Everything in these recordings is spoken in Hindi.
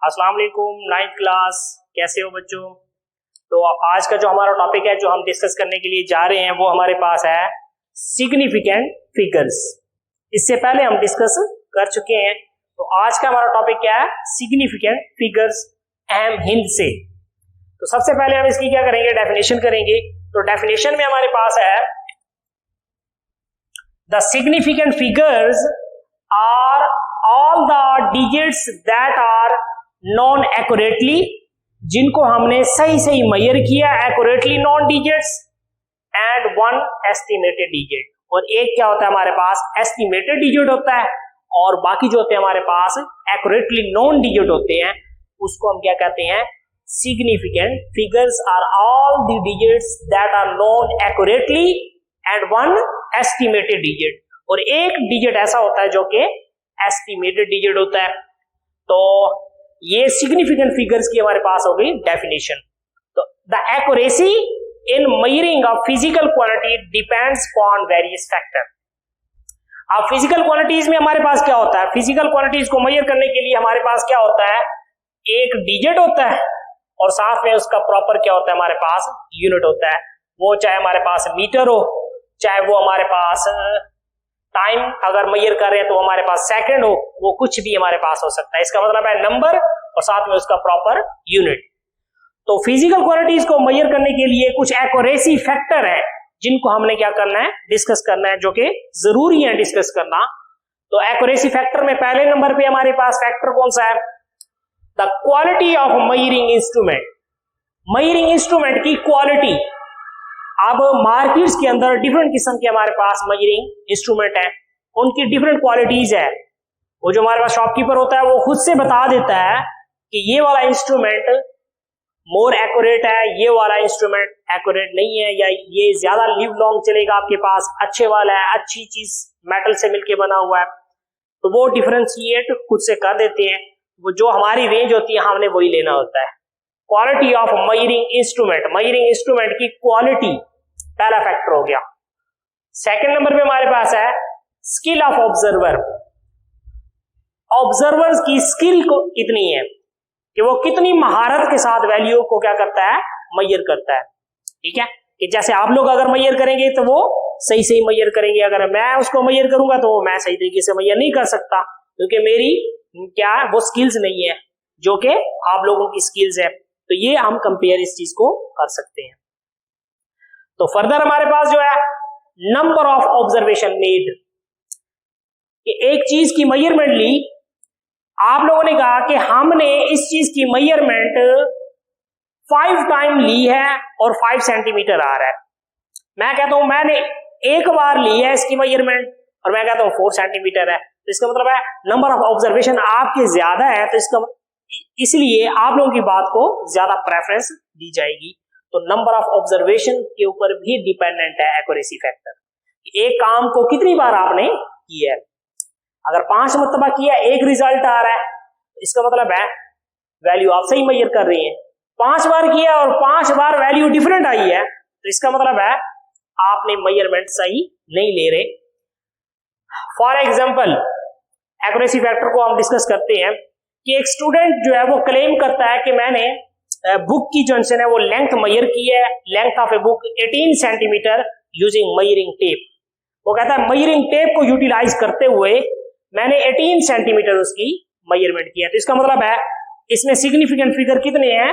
अस्सलाम वालेकुम, 9th क्लास। कैसे हो बच्चों? तो आज का जो हमारा टॉपिक है जो हम डिस्कस करने के लिए जा रहे हैं वो हमारे पास है सिग्निफिकेंट फिगर्स। इससे पहले हम डिस्कस कर चुके हैं। तो आज का हमारा टॉपिक क्या है? सिग्निफिकेंट फिगर्स, अहम हिंद से। तो सबसे पहले हम इसकी क्या करेंगे? डेफिनेशन करेंगे। तो डेफिनेशन में हमारे पास है the significant figures are all the digits that are known accurately, जिनको हमने सही सही मेजर किया, accurately known digits, and one estimated digit. और एक क्या होता है हमारे पास? एस्टिमेटेड डिजिट होता है, और बाकी जो होते हैं हमारे पास एक्यूरेटली नॉन डिजिट होते हैं, उसको हम क्या कहते हैं? Significant figures are all the digits that are known accurately and one estimated digit. और एक डिजिट ऐसा होता है जो कि एस्टिमेटेड डिजिट होता है। तो ये सिग्निफिकेंट फिगर्स की हमारे पास हो गई डेफिनेशन। तो the accuracy in measuring of physical quantity depends on various factor. अब फिजिकल क्वांटिटीज में हमारे पास क्या होता है? फिजिकल क्वांटिटीज को मेजर करने के लिए हमारे पास क्या होता है? एक डिजिट होता है और साथ में उसका प्रॉपर क्या होता है? हमारे पास यूनिट होता है। वो चाहे हमारे पास मीटर हो, चाहे वो हमारे पास टाइम अगर मेजर कर रहे हैं तो हमारे पास सेकंड हो, वो कुछ भी हमारे पास हो सकता है। इसका मतलब है नंबर और साथ में उसका प्रॉपर यूनिट। तो फिजिकल क्वांटिटीज को मेजर करने के लिए कुछ एक्यूरेसी फैक्टर है जिनको हमने क्या करना है? डिस्कस करना है, जो कि जरूरी है डिस्कस करना। तो एक्यूरेसी फैक्टर में पहले नंबर पे हमारे पास फैक्टर कौन सा है? The quality of measuring instrument. Measuring instrument की क्वालिटी। अब मार्केट्स के अंदर डिफरेंट किस्म के हमारे पास मेजरिंग इंस्ट्रूमेंट हैं, उनकी डिफरेंट क्वालिटीज है। वो जो हमारे पास शॉपकीपर होता है वो खुद से बता देता है कि ये वाला इंस्ट्रूमेंट मोर एक्यूरेट है, ये वाला इंस्ट्रूमेंट एक्यूरेट नहीं है, या ये ज्यादा लिव लॉन्ग चलेगा आपके पास, अच्छे वाला है, अच्छी चीज मेटल से मिलके बना हुआ है। तो वो डिफरेंशिएट खुद से कर देते हैं। वो जो हमारी रेंज होती है हमने वही लेना होता है। Quality of measuring instrument, measuring instrument की क्वालिटी पहला फैक्टर हो गया। सेकंड नंबर पे हमारे पास है स्किल ऑफ ऑब्जर्वर। ऑब्जर्वर्स की स्किल को कितनी है कि वो कितनी महारत के साथ वैल्यू को क्या करता है? मेजर करता है। ठीक है, कि जैसे आप लोग अगर मेजर करेंगे तो वो सही सही मेजर करेंगे, अगर मैं उसको मेजर करूंगा तो मैं सही तरीके से मेजर नहीं कर सकता, क्योंकि मेरी क्या वो स्किल्स नहीं है जो कि आप लोगों की स्किल्स है। तो ये हम कंपेयर इस चीज को कर सकते हैं। तो फर्दर हमारे पास जो है नंबर ऑफ ऑब्जर्वेशन मेड, कि एक चीज की मेजरमेंट ली, आप लोगों ने कहा कि हमने इस चीज की मेजरमेंट 5 टाइम ली है और 5 सेंटीमीटर आ रहा है। मैं कहता हूं मैंने एक बार ली है इसकी मेजरमेंट और मैं कहता हूं 4 सेंटीमीटर है। तो इसका मतलब है नंबर ऑफ ऑब्जर्वेशन आपके ज्यादा है, तो इसका इसलिए आप लोगों की बात को ज्यादा प्रेफरेंस दी जाएगी। तो नंबर ऑफ ऑब्जर्वेशन के ऊपर भी डिपेंडेंट है एक्यूरेसी फैक्टर। एक काम को कितनी बार आपने किया है। अगर 5 मरतबा किया, एक रिजल्ट आ रहा है, तो इसका मतलब है वैल्यू आप सही मेजर कर रही हैं। 5 बार किया और 5 बार वैल्यू डिफरेंट आई है, तो इसका मतलब है आपने मेजरमेंट सही नहीं ले रहे। फॉर एग्जाम्पल एक्यूरेसी फैक्टर को हम डिस्कस करते हैं कि एक स्टूडेंट जो है वो क्लेम करता है कि मैंने बुक की जो है वो लेंथ मेजर की है, length of a book 18 centimetre using measuring tape. वो कहता है मेजरिंग टेप को यूटिलाइज करते हुए मैंने 18 सेंटीमीटर उसकी मेजरमेंट किया। तो इसका मतलब है इसमें सिग्निफिकेंट फिगर कितने हैं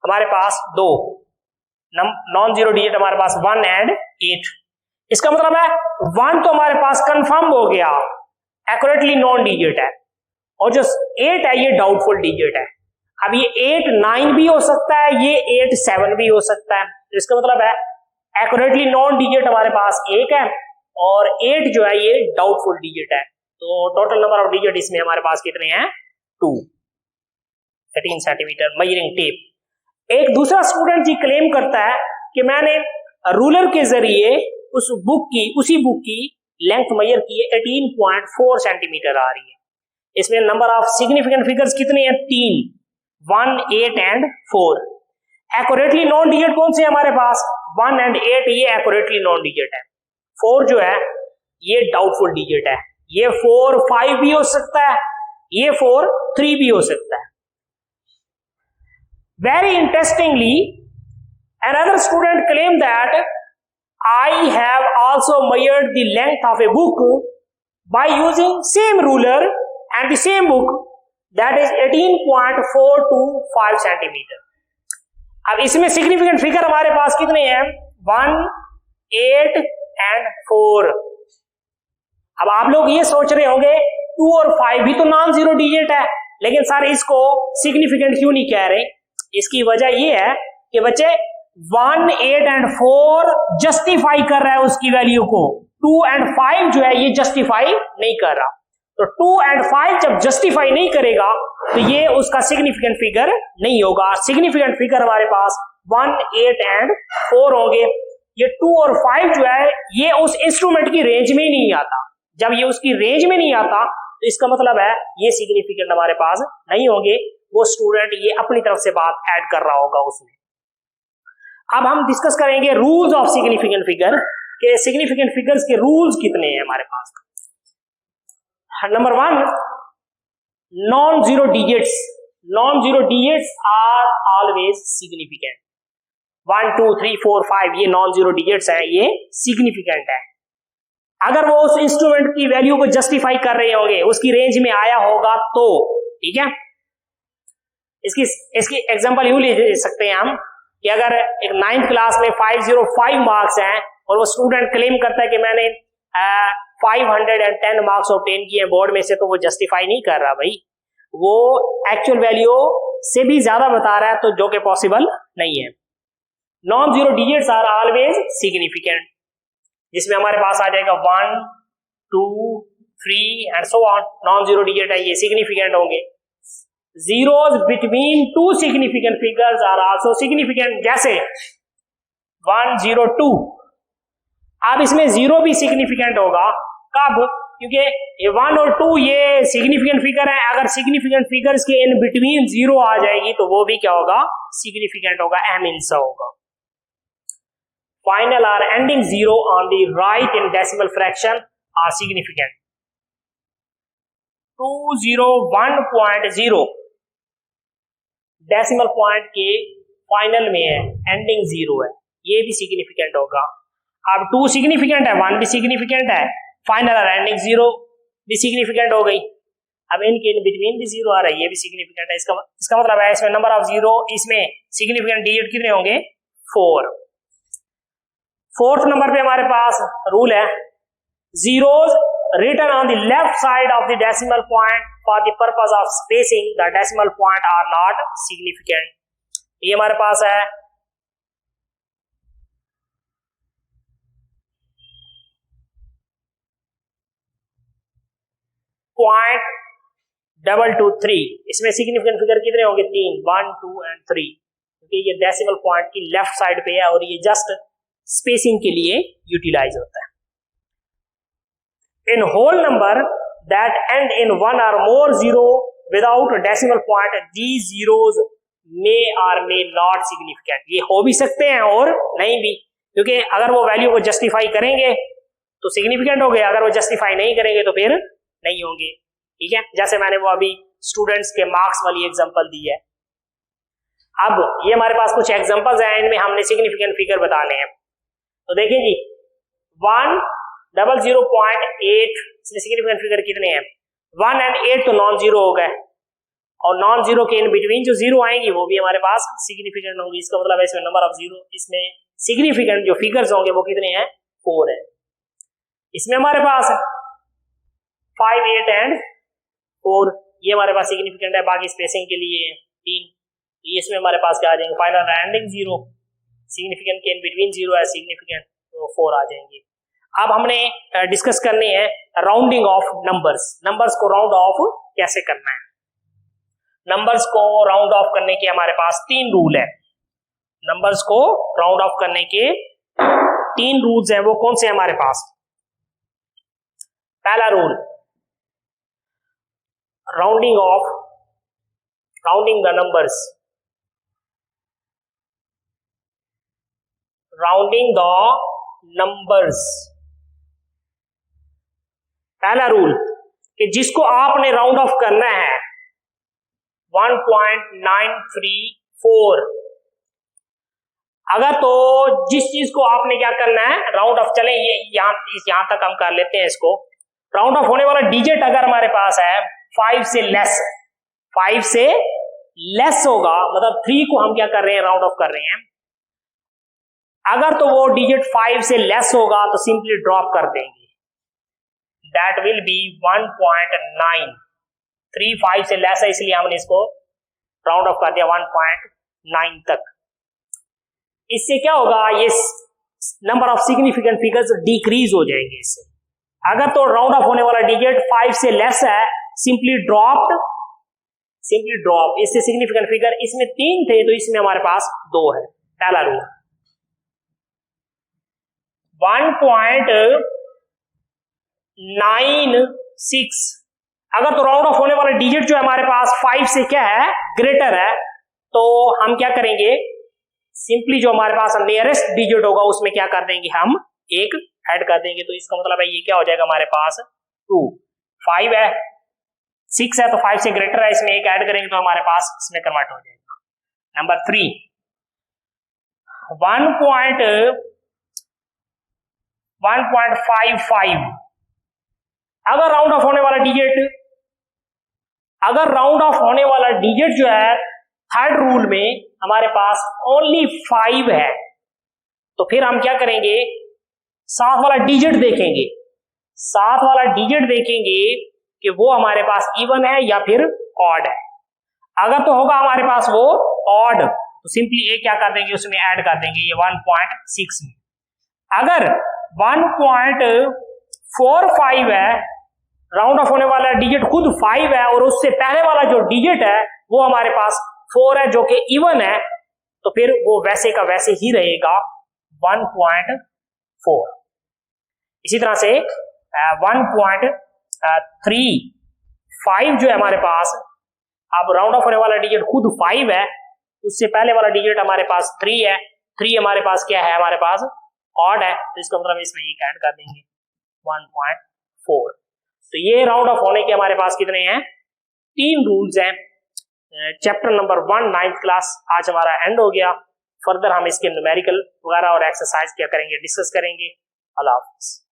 हमारे पास? 2 नॉन जीरो डिजिट हमारे पास 1 एंड 8। इसका मतलब है 1 तो हमारे पास कंफर्म हो गया, एक्यूरेटली नॉन डिजिट है, और जो 8 है ये डाउटफुल डिजिट है। अब ये 8 9 भी हो सकता है, ये 8 7 भी हो सकता है। तो इसका मतलब है एक्यूरेटली नॉन डिजिट हमारे पास 1 है और 8 जो है ये डाउटफुल डिजिट है। तो टोटल नंबर ऑफ डिजिट इसमें हमारे पास कितने हैं? 2। 18 सेंटीमीटर मेजरिंग टेप। एक दूसरा स्टूडेंट जी क्लेम करता है कि मैंने रूलर के जरिए उसी बुक की लेंथ मेजर की है, 18.4 सेंटीमीटर आ रही है। इसमें नंबर ऑफ सिग्निफिकेंट फिगर्स कितने हैं? 3, 1, 8 एंड 4। एक्यूरेटली नॉन डिजिट कौन से हमारे पास? 1 एंड 8, ये एक्यूरेटली नॉन डिजिट है। 4 जो है ये डाउटफुल डिजिट है। ये 4 5 भी हो सकता है, ये 4 3 भी हो सकता है। Very interestingly, another student claimed that I have also measured the length of a book by using same ruler and the same book, that is 18.425 centimeter. अब इसमें सिग्निफिकेंट फिगर हमारे पास कितने हैं? 1, 8 and 4. अब आप लोग ये सोच रहे होंगे 2 और 5 भी तो नॉन जीरो डिजिट है, लेकिन सर इसको सिग्निफिकेंट क्यों नहीं कह रहे? इसकी वजह ये है कि बच्चे 1, 8 and 4 जस्टिफाई कर रहा है उसकी वैल्यू को, 2 and 5 जो है ये जस्टिफाई नहीं कर रहा। तो 2 and 5 जब जस्टिफाई नहीं करेगा तो ये उसका सिग्निफिकेंट फिगर नहीं होगा। सिग्निफिकेंट फिगर हमारे पास 1, 8 and 4 होंगे। ये 2 और 5 जो है ये उस इंस्ट्रूमेंट की रेंज में ही नहीं आता। जब ये उसकी रेंज में नहीं आता तो इसका मतलब है ये सिग्निफिकेंट हमारे पास नहीं होंगे। वो स्टूडेंट ये अपनी तरफ से बात ऐड कर रहा होगा उसमें। अब हम डिस्कस करेंगे रूल्स ऑफ सिग्निफिकेंट फिगर के सिग्निफिकेंट फिगर्स के रूल्स कितने हैं हमारे पास। Number 1, non zero digits. Non zero digits are always significant. 1, 2, 3, 4, 5 ये नॉन जीरो डिजिट्स है, ये सिग्निफिकेंट है। अगर वो उस इंस्ट्रूमेंट की वैल्यू को जस्टिफाई कर रहे होंगे, उसकी रेंज में आया होगा तो, ठीक है। इसकी एग्जांपल यूं ले सकते हैं हम कि अगर एक 9th क्लास में 505 मार्क्स हैं और वो स्टूडेंट क्लेम करता है कि मैंने 510 मार्क्स ऑब्टेन किए बोर्ड में से, तो वो जस्टिफाई नहीं कर रहा भाई, वो एक्चुअल वैल्यू से भी ज्यादा बता रहा है, तो जो कि पॉसिबल नहीं है। Non zero digits are always significant, जिसमें हमारे पास आ जाएगा 1, 2, 3 and so on. Non zero digit है, ये सिग्निफिकेंट होंगे। Zeros between two significant figures are also significant, जैसे 1, 0, 2। अब इसमें जीरो भी सिग्निफिकेंट होगा, कब? क्योंकि ये 1 और 2 ये सिग्निफिकेंट फिगर है। अगर सिग्निफिकेंट फिगर्स के इन बिटवीन जीरो आ जाएगी तो वो भी क्या होगा? सिग्निफिकेंट होगा, एमिन्स होगा। Final or ending zero on the right in decimal fraction are significant. 201.0 decimal point के फाइनल में है, एंडिंग जीरो है, ये भी सिग्निफिकेंट होगा। अब 2 सिग्निफिकेंट है, 1 भी सिग्निफिकेंट है, फाइनल और एंडिंग जीरो भी सिग्निफिकेंट हो गई। अब इनके इन बिटवीन भी जीरो आ रहा है, ये भी सिग्निफिकेंट है। इसका मतलब है इसमें नंबर ऑफ जीरो, इसमें सिग्निफिकेंट डिजिट कितने होंगे? 4। 4th नंबर पे हमारे पास रूल है, zeros written on the left side of the decimal point for the purpose of spacing the decimal point are not significant. ये हमारे पास है .223, इसमें सिग्निफिकेंट फिगर कितने होंगे? 3, 1, 2 and 3, क्योंकि ये डेसिमल पॉइंट की लेफ्ट साइड पे है और ये जस्ट स्पेसिंग के लिए यूटिलाइज होता है। In whole number that end in 1 or more zero without decimal point, these zeros may or may not significant, ये हो भी सकते हैं और नहीं भी, क्योंकि अगर वो वैल्यू को जस्टिफाई करेंगे तो सिग्निफिकेंट हो गए, अगर वो जस्टिफाई नहीं करेंगे तो फिर नहीं होंगे, ठीक है। जैसे मैंने वो अभी स्टूडेंट्स के मार्क्स वाली एग्जांपल दी है। अब ये हमारे पास कुछ एग्जांपल्स हैं, इनमें हमने सिग्निफिकेंट फिगर बताने हैं। तो देखिए जी, 100.8 इसमें सिग्निफिकेंट फिगर कितने हैं? 1 and 8 तो नॉन जीरो हो गए, और नॉन जीरो के इन बिटवीन जो जीरो आएंगी वो भी हमारे पास सिग्निफिकेंट होंगी। इसका मतलब है इसमें नंबर ऑफ जीरो, इसमें सिग्निफिकेंट जो फिगर्स होंगे वो कितने हैं? 4 है। इसमें हमारे पास 5, 8 and 4 ये हमारे पास सिग्निफिकेंट है, बाकी स्पेसिंग के लिए 3, ये इसमें हमारे पास क्या आ जाएंगे? फाइनल एंडिंग जीरो, सिग्निफिकेंट के इन बिटवीन जीरो है सिग्निफिकेंट, तो 4 आ जाएंगे। अब हमने डिस्कस करनी है राउंडिंग ऑफ नंबर्स। नंबर्स को राउंड ऑफ कैसे करना है? नंबर्स को राउंड ऑफ करने के हमारे पास 3 रूल है। नंबर्स को राउंड ऑफ करने के 3 रूल्स हैं, वो कौन से हमारे पास? पहला rule, rounding the numbers, rounding the numbers. पहला रूल कि जिसको आपने राउंड ऑफ करना है 4। अगर तो जिस चीज को आपने क्या करना है राउंड ऑफ, चले ये यहां तक हम कर लेते हैं इसको। राउंड ऑफ होने वाला डिजिट अगर हमारे पास है 5 से लेस, 5 से लेस होगा, मतलब 3 को हम क्या कर रहे हैं राउंड ऑफ कर रहे हैं। अगर तो वो डिजिट 5 से लेस होगा तो सिंपली ड्रॉप कर देंगे, दैट विल बी 1.9। 3 5 से लेस है इसलिए हमने इसको राउंड ऑफ कर दिया 1.9 तक। इससे क्या होगा, ये number of significant figures decrease हो जाएंगे इससे। अगर तो राउंड ऑफ होने वाला डिजिट 5 से लेस है, सिंपली ड्रॉप, इससे सिग्निफिकेंट फिगर, इसमें 3 थे तो इसमें हमारे पास 2 है। पहला रूल 1.96। अगर तो राउंड ऑफ होने वाला डिजिट जो है हमारे पास 5 से क्या है ग्रेटर है, तो हम क्या करेंगे, सिंपली जो हमारे पास नियरेस्ट डिजिट होगा उसमें क्या कर देंगे, हम एक ऐड कर देंगे। तो इसका मतलब है ये क्या हो जाएगा हमारे पास 2। 5 है, 6 है तो 5 से ग्रेटर है, इसमें एक ऐड करेंगे तो हमारे पास इसमें कन्वर्ट हो जाएगा। नंबर 3 1.55। अगर राउंड ऑफ होने वाला डिजिट जो है थर्ड रूल में हमारे पास ओनली 5 है, तो फिर हम क्या करेंगे, साथ वाला डिजिट देखेंगे कि वो हमारे पास इवन है या फिर ऑड है। अगर तो होगा हमारे पास वो ऑड, तो सिंपली एक क्या कर देंगे उसमें ऐड कर देंगे ये 1.6 में। अगर 1.45 है, राउंड ऑफ होने वाला डिजिट खुद 5 है और उससे पहले वाला जो डिजिट है वो हमारे पास 4 है जो कि इवन है, तो फिर वो वैसे का वैसे ही रहेगा 1.4। इसी तरह से 1.35 जो है हमारे पास, अब राउंड ऑफ होने वाला डिजिट खुद 5 है, उससे पहले वाला डिजिट हमारे पास 3 है, 3 हमारे पास क्या है, हमारे पास ऑड है, तो इसका मतलब इसमें एक ऐड कर देंगे 1.4। तो ये राउंड ऑफ होने के हमारे पास कितने हैं, 3 रूल्स हैं। चैप्टर नंबर 1 9th क्लास आज हमारा एंड हो गया। फर्दर हम इसके न्यूमेरिकल वगैरह और एक्सरसाइज क्या करेंगे, डिस्कस करेंगे। अल्लाह हाफिज़।